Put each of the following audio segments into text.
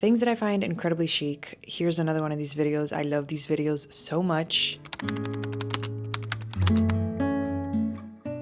Things that I find incredibly chic. Here's another one of these videos. I love these videos so much.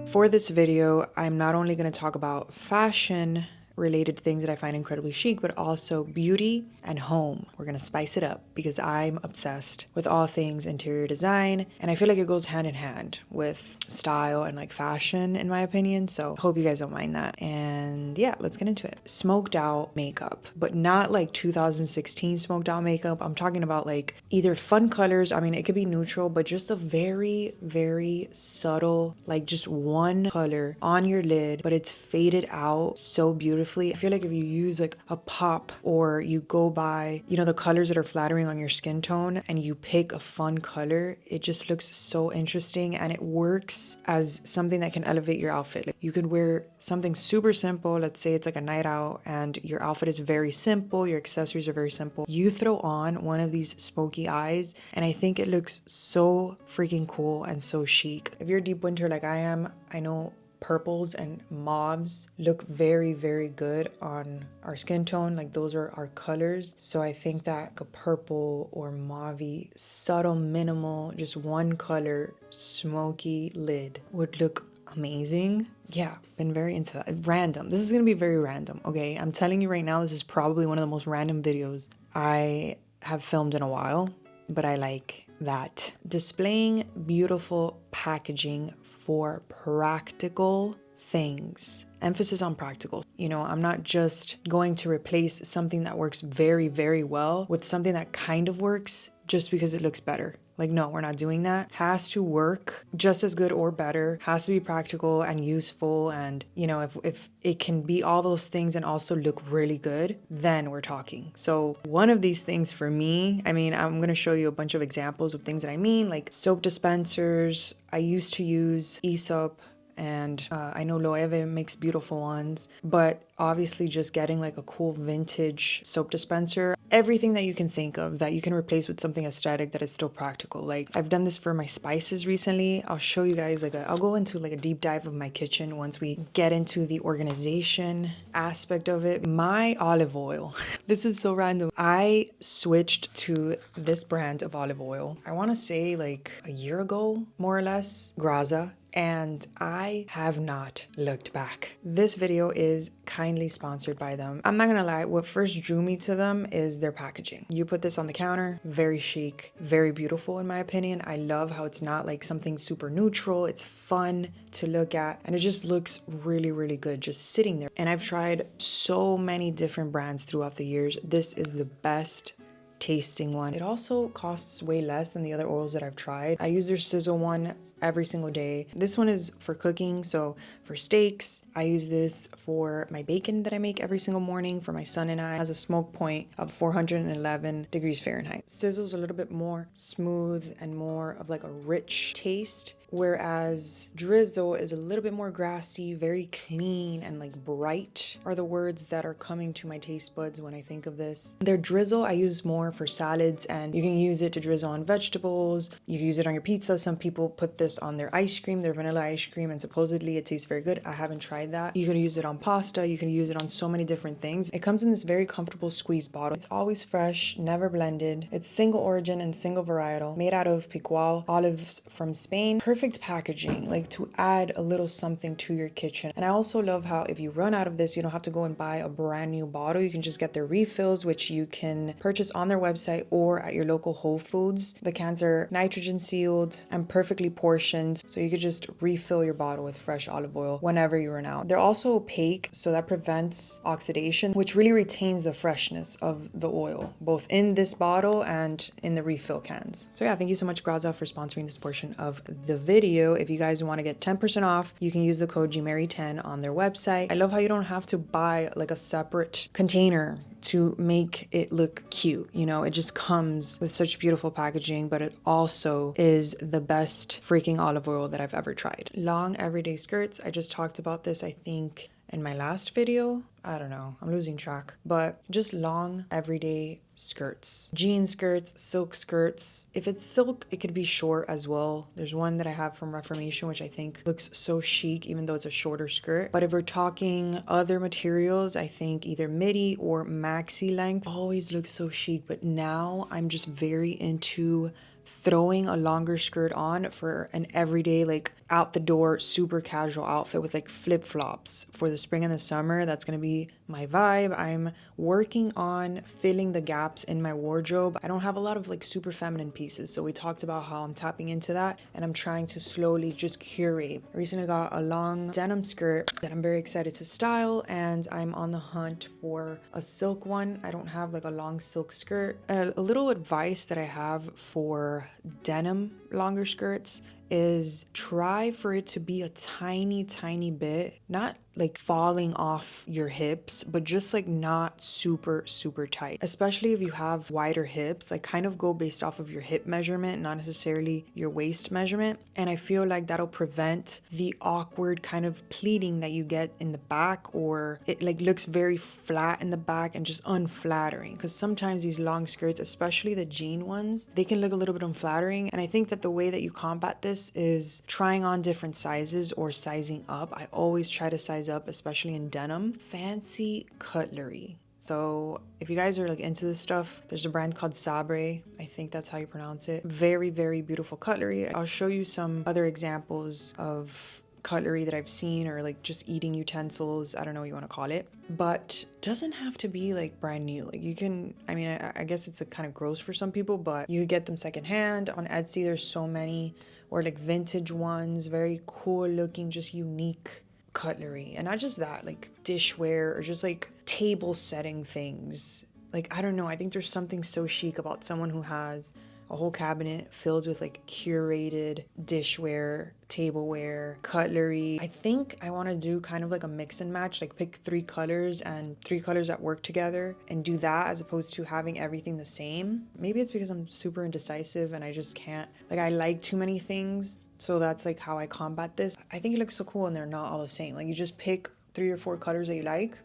For this video, I'm not only going to talk about fashion related things that I find incredibly chic, but also beauty and home. We're gonna spice it up because I'm obsessed with all things interior design, and I feel like it goes hand in hand with style and like fashion in my opinion. So hope you guys don't mind that. And yeah, let's get into it. Smoked out makeup, but not like 2016 smoked out makeup. I'm talking about like either fun colors. I mean, it could be neutral, but just a very, very subtle, like just one color on your lid, but it's faded out so beautifully. I feel like if you use like a pop or you go by, you know, the colors that are flattering on your skin tone and you pick a fun color, it just looks so interesting and it works as something that can elevate your outfit. Like you can wear something super simple. Let's say it's like a night out and your outfit is very simple. Your accessories are very simple. You throw on one of these smoky eyes and I think it looks so freaking cool and so chic. If you're a deep winter like I am, I know purples and mauves look very, very good on our skin tone. Like those are our colors. So I think that a purple or mauvey, subtle, minimal, just one color, smoky lid would look amazing. Yeah, been very into that. Random. This is gonna be very random, okay? I'm telling you right now, this is probably one of the most random videos I have filmed in a while, but I like that. Displaying beautiful packaging for practical things. Emphasis on practical. You know, I'm not just going to replace something that works very, very well with something that kind of works just because it looks better. Like, no, we're not doing that. Has to work just as good or better, has to be practical and useful. And, you know, if it can be all those things and also look really good, then we're talking. So one of these things for me, I mean, I'm going to show you a bunch of examples of things that I mean, like soap dispensers. I used to use Aesop, and I know Loewe makes beautiful ones, but obviously just getting like a cool vintage soap dispenser, everything that you can think of that you can replace with something aesthetic that is still practical. Like I've done this for my spices recently. I'll show you guys I'll go into like a deep dive of my kitchen once we get into the organization aspect of it. My olive oil, this is so random. I switched to this brand of olive oil, I want to say like a year ago, more or less, Graza. And I have not looked back. This video is kindly sponsored by them. I'm not gonna lie, what first drew me to them is their packaging. You put this on the counter, very chic, very beautiful in my opinion. I love how it's not like something super neutral. It's fun to look at and it just looks really, really good just sitting there. And I've tried so many different brands throughout the years. This is the best tasting one. It also costs way less than the other oils that I've tried. I use their Sizzle one every single day. This one is for cooking, so for steaks. I use this for my bacon that I make every single morning for my son and I. It has a smoke point of 411 degrees Fahrenheit. Sizzle's a little bit more smooth and more of like a rich taste, whereas Drizzle is a little bit more grassy, very clean and like bright are the words that are coming to my taste buds when I think of this. Their Drizzle I use more for salads, and you can use it to drizzle on vegetables. You can use it on your pizza. Some people put this on their ice cream, their vanilla ice cream, and supposedly it tastes very good. I haven't tried that. You can use it on pasta. You can use it on so many different things. It comes in this very comfortable squeeze bottle. It's always fresh, never blended. It's single origin and single varietal, made out of Picual olives from Spain. Perfect packaging, like to add a little something to your kitchen. And I also love how if you run out of this, you don't have to go and buy a brand new bottle. You can just get their refills, which you can purchase on their website or at your local Whole Foods. The cans are nitrogen sealed and perfectly portioned, so you could just refill your bottle with fresh olive oil whenever you run out. They're also opaque, so that prevents oxidation, which really retains the freshness of the oil, both in this bottle and in the refill cans. So yeah, thank you so much, Graza, for sponsoring this portion of the video. If you guys want to get 10% off, you can use the code GMARY10 on their website. I love how you don't have to buy like a separate container to make it look cute. You know, it just comes with such beautiful packaging, but it also is the best freaking olive oil that I've ever tried. Long everyday skirts. I just talked about this, I think, in my last video. I don't know, I'm losing track, but just long everyday skirts, jean skirts, silk skirts. If it's silk, it could be short as well. There's one that I have from Reformation which I think looks so chic even though it's a shorter skirt. But if we're talking other materials, I think either midi or maxi length always looks so chic. But now I'm just very into throwing a longer skirt on for an everyday, like out the door, super casual outfit with like flip-flops for the spring and the summer. That's gonna be my vibe. I'm working on filling the gaps in my wardrobe. I don't have a lot of like super feminine pieces, so we talked about how I'm tapping into that and I'm trying to slowly just curate. I recently got a long denim skirt that I'm very excited to style, and I'm on the hunt for a silk one. I don't have like a long silk skirt. A little advice that I have for denim longer skirts is try for it to be a tiny bit, not like falling off your hips, but just like not super tight. Especially if you have wider hips, like kind of go based off of your hip measurement, not necessarily your waist measurement. And I feel like that'll prevent the awkward kind of pleating that you get in the back, or it like looks very flat in the back and just unflattering. Because sometimes these long skirts, especially the jean ones, they can look a little bit unflattering. And I think that the way that you combat this is trying on different sizes or sizing up. I always try to size up, especially in denim. Fancy cutlery. So if you guys are like into this stuff, there's a brand called Sabre. I think that's how you pronounce it. Very beautiful cutlery. I'll show you some other examples of cutlery that I've seen, or like just eating utensils, I don't know what you want to call it, but doesn't have to be like brand new. Like you can, I mean, I guess it's a kind of gross for some people, but you get them secondhand on Etsy. There's so many, or like vintage ones, very cool looking, just unique cutlery. And not just that, like dishware or just like table setting things. Like, I don't know, I think there's something so chic about someone who has a whole cabinet filled with like curated dishware, tableware, cutlery. I think I want to do kind of like a mix and match, like pick 3 colors and 3 colors that work together and do that, as opposed to having everything the same. Maybe it's because I'm super indecisive and I just can't, like I like too many things. So that's like how I combat this. I think it looks so cool and they're not all the same. Like you just pick 3 or 4 colors that you like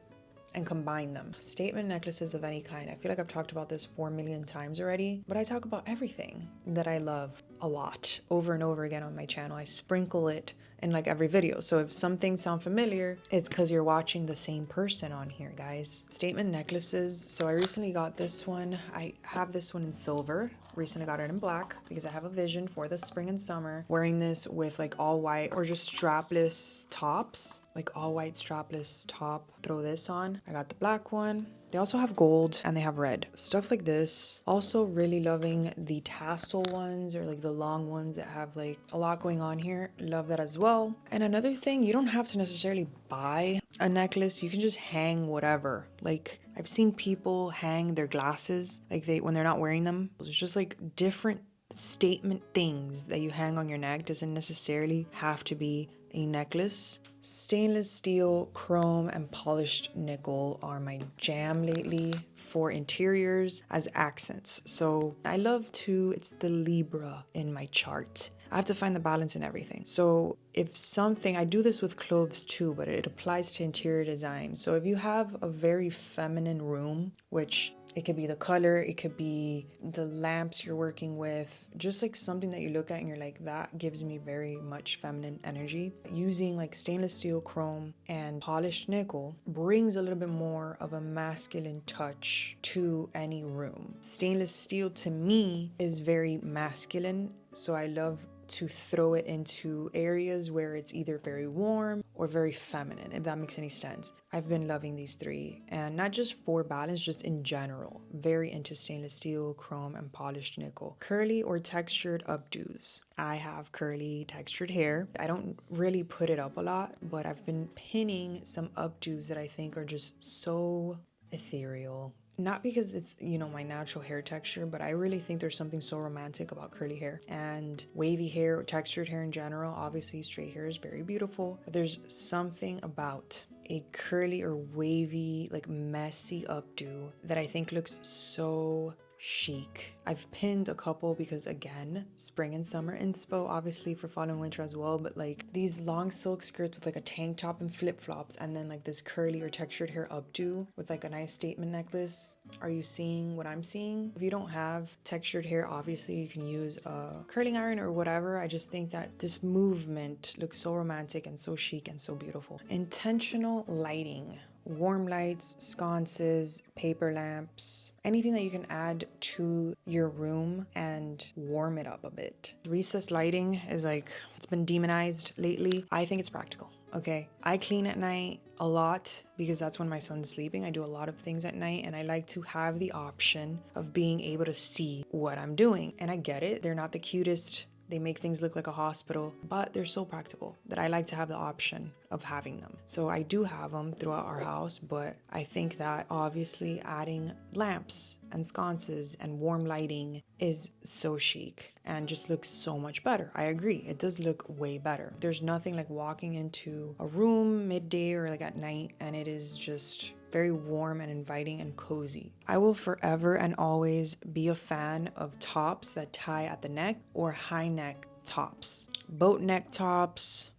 and combine them. Statement necklaces of any kind. I feel like I've talked about this 4 million times already, but I talk about everything that I love a lot over and over again on my channel. I sprinkle it in like every video. So if some things sound familiar, it's because you're watching the same person on here, guys. Statement necklaces. So I recently got this one. I have this one in silver. Recently got it in black because I have a vision for the spring and summer wearing this with like all white or just strapless tops, like all white strapless top. Throw this on. I got the black one. They also have gold and they have red. Stuff like this. Also really loving the tassel ones, or like the long ones that have like a lot going on here. Love that as well. And another thing, you don't have to necessarily buy a necklace. You can just hang whatever. Like I've seen people hang their glasses like when they're not wearing them. It's just like different statement things that you hang on your neck. Doesn't necessarily have to be a necklace. Stainless steel, chrome, and polished nickel are my jam lately for interiors as accents. So I love to, it's the Libra in my chart. I have to find the balance in everything. So if something, I do this with clothes too, but it applies to interior design. So if you have a very feminine room, which it could be the color, it could be the lamps you're working with, just like something that you look at and you're like, that gives me very much feminine energy. Using like stainless steel, chrome, and polished nickel brings a little bit more of a masculine touch to any room. Stainless steel to me is very masculine, so I love to throw it into areas where it's either very warm or very feminine, if that makes any sense. I've been loving these 3, and not just for balance, just in general. Very into stainless steel, chrome, and polished nickel. Curly or textured updos. I have curly textured hair. I don't really put it up a lot, but I've been pinning some updos that I think are just so ethereal. Not because it's, you know, my natural hair texture, but I really think there's something so romantic about curly hair and wavy hair or textured hair in general. Obviously, straight hair is very beautiful, but there's something about a curly or wavy, like messy updo that I think looks so chic. I've pinned a couple because again, spring and summer inspo, obviously for fall and winter as well, but like these long silk skirts with like a tank top and flip-flops and then like this curly or textured hair updo with like a nice statement necklace. Are you seeing what I'm seeing? If you don't have textured hair, obviously you can use a curling iron or whatever. I just think that this movement looks so romantic and so chic and so beautiful. Intentional lighting. Warm lights, sconces, paper lamps, anything that you can add to your room and warm it up a bit. Recessed lighting is like, it's been demonized lately. I think it's practical, okay? I clean at night a lot because that's when my son's sleeping. I do a lot of things at night and I like to have the option of being able to see what I'm doing. And I get it, they're not the cutest. They make things look like a hospital, but they're so practical that I like to have the option of having them. So I do have them throughout our house, but I think that obviously adding lamps and sconces and warm lighting is so chic and just looks so much better. I agree, it does look way better. There's nothing like walking into a room midday or like at night and it is just very warm and inviting and cozy. I will forever and always be a fan of tops that tie at the neck or high neck tops. Boat neck tops,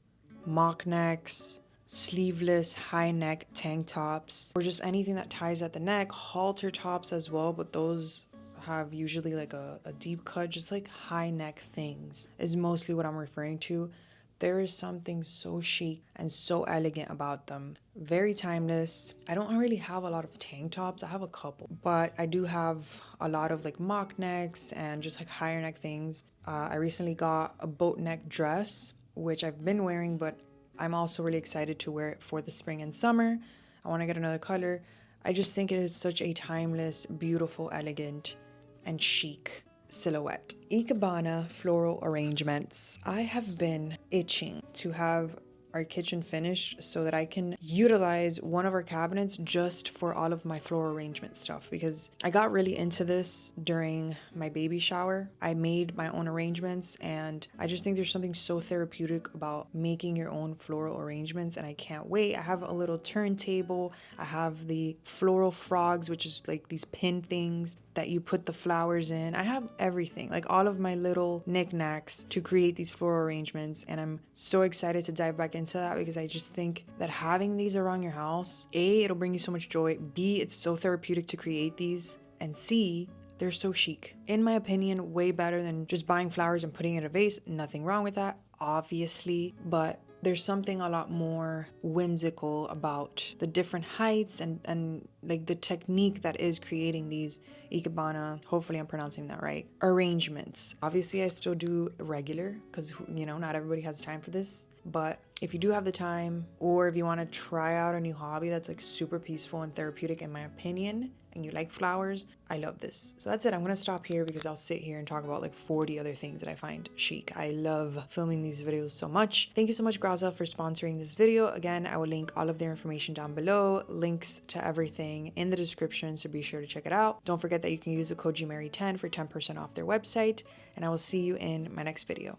mock necks, sleeveless high neck tank tops, or just anything that ties at the neck. Halter tops as well, but those have usually like a deep cut. Just like high neck things is mostly what I'm referring to. There is something so chic and so elegant about them. Very timeless. I don't really have a lot of tank tops. I have a couple, but I do have a lot of like mock necks and just like higher neck things. I recently got a boat neck dress, which I've been wearing, but I'm also really excited to wear it for the spring and summer. I want to get another color. I just think it is such a timeless, beautiful, elegant, and chic silhouette. Ikebana floral arrangements. I have been itching to have our kitchen finished so that I can utilize one of our cabinets just for all of my floral arrangement stuff, because I got really into this during my baby shower. I made my own arrangements and I just think there's something so therapeutic about making your own floral arrangements, and I can't wait. I have a little turntable. I have the floral frogs, which is like these pin things that you put the flowers in. I have everything, like all of my little knickknacks to create these floral arrangements, and I'm so excited to dive back into that because I just think that having these around your house, A, it'll bring you so much joy, B, it's so therapeutic to create these, and C, they're so chic. In my opinion, way better than just buying flowers and putting it in a vase. Nothing wrong with that, obviously, but there's something a lot more whimsical about the different heights and like the technique that is creating these Ikebana, hopefully I'm pronouncing that right, arrangements. Obviously I still do regular because, you know, not everybody has time for this, but if you do have the time, or if you want to try out a new hobby that's like super peaceful and therapeutic in my opinion, and you like flowers, I love this. So that's it. I'm gonna stop here because I'll sit here and talk about like 40 other things that I find chic. I love filming these videos so much. Thank you so much, Graza, for sponsoring this video. Again, I will link all of their information down below, links to everything in the description, so be sure to check it out. Don't forget that you can use the code GMARY10 for 10% off their website, and I will see you in my next video.